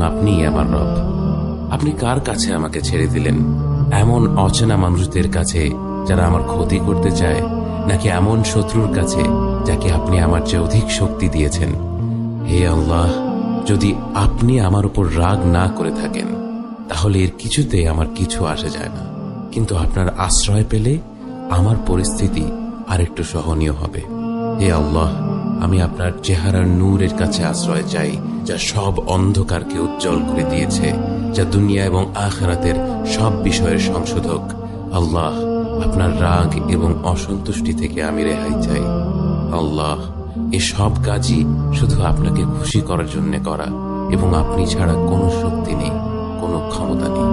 আপনিই আমার রব। আপনি কার কাছে আমাকে ছেড়ে দিলেন? এমন অচেনা মানুষদের কাছে যারা আমার ক্ষতি করতে চায়, নাকি এমন শত্রুর কাছে যাকে আপনি আমার চেয়ে অধিক শক্তি দিয়েছেন? হে আল্লাহ, যদি আপনি আমার উপর রাগ না করে থাকেন তাহলে এর কিছুতে আমার কিছু আসে যায় না, কিন্তু আপনার আশ্রয় পেলে আমার পরিস্থিতি আরেকটু সহনীয় হবে। হে আল্লাহ, আমি আপনার চেহারার নূরের কাছে আশ্রয় চাই, যা সব অন্ধকারকে উজ্জ্বল করে দিয়েছে, যা দুনিয়া এবং আখিরাতের সব বিষয়ের সংশোধক। আল্লাহ, আপনার রাগ এবং অসন্তুষ্টি থেকে আমি রেহাই চাই। আল্লাহ, এ সব কাজই শুধু আপনাকে খুশি করার জন্য করা, এবং আপনি ছাড়া কোনো শক্তি নেই, কোনো ক্ষমতা নেই।